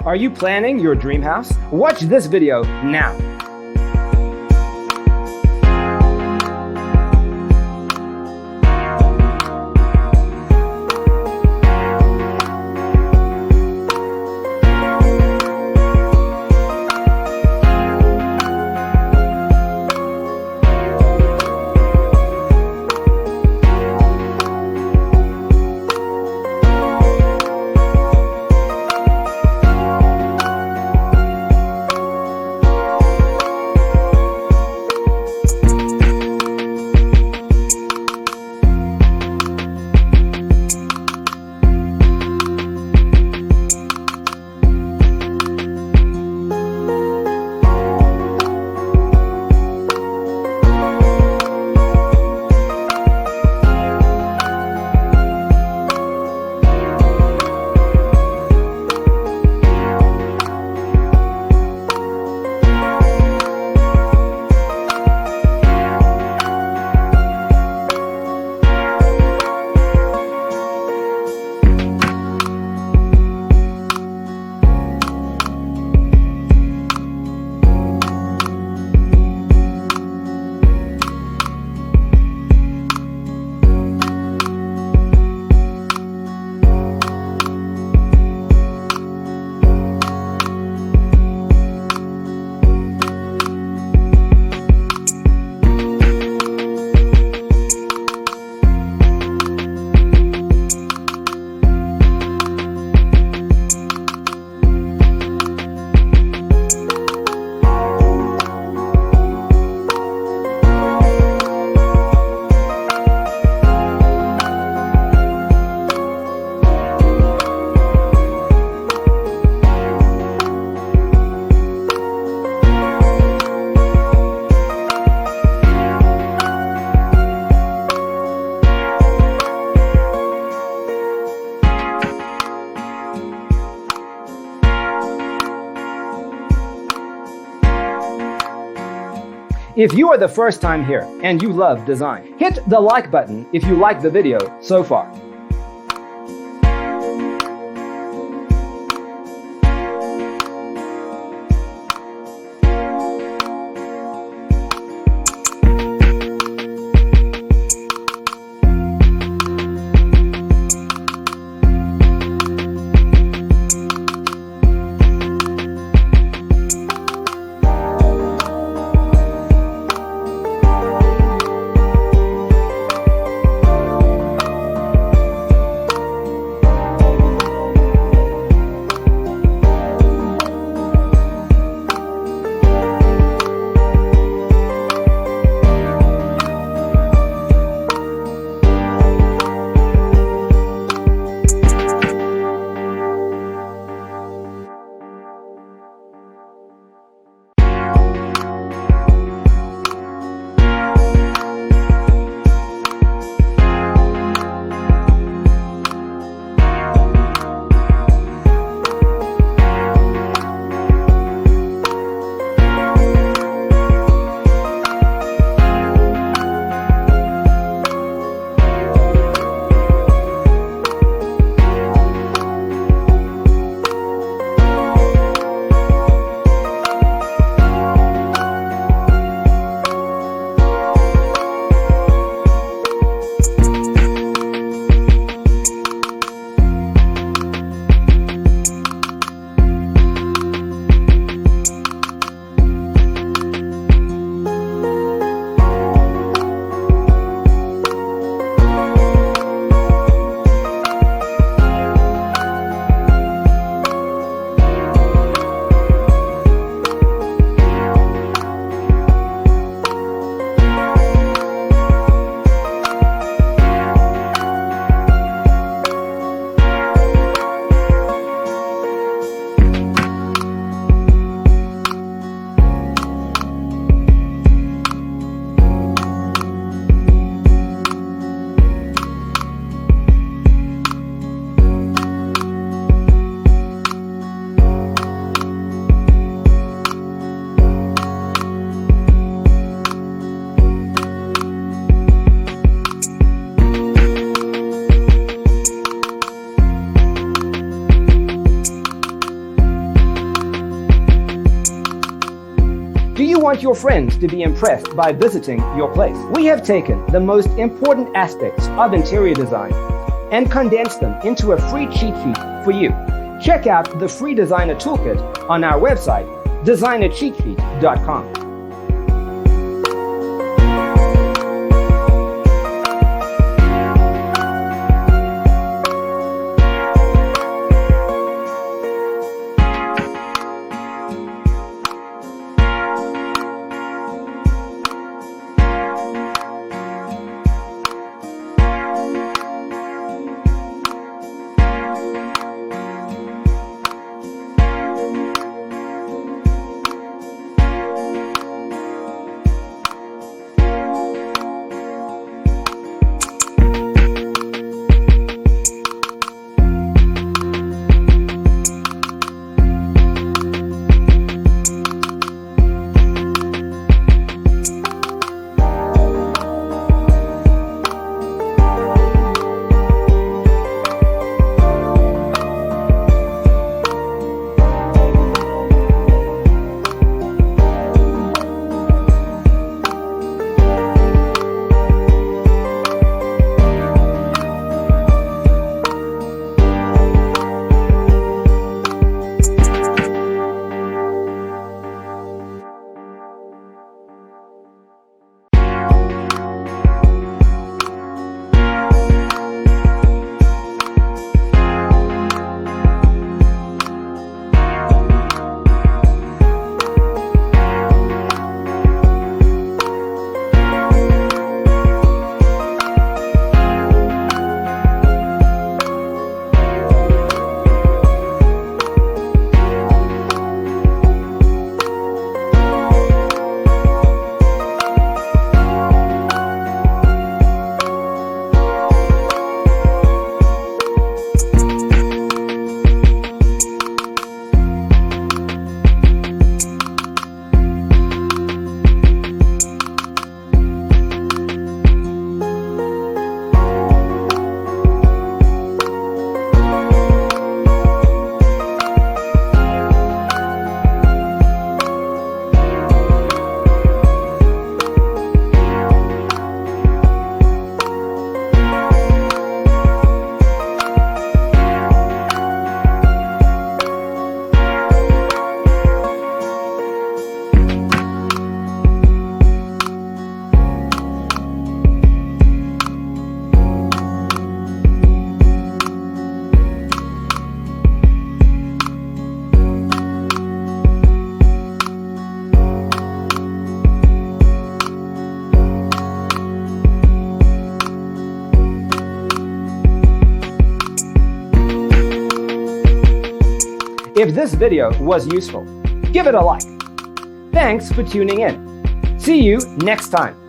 Are you planning your dream house? Watch this video now. If you are the first time here and you love design, hit the like button if you like the video so far. you want your friends to be impressed by visiting your place? We have taken the most important aspects of interior design and condensed them into a free cheat sheet for you. Check out the free designer toolkit on our website, designercheatsheet.com. If this video was useful, give it a like. Thanks for tuning in. See you next time.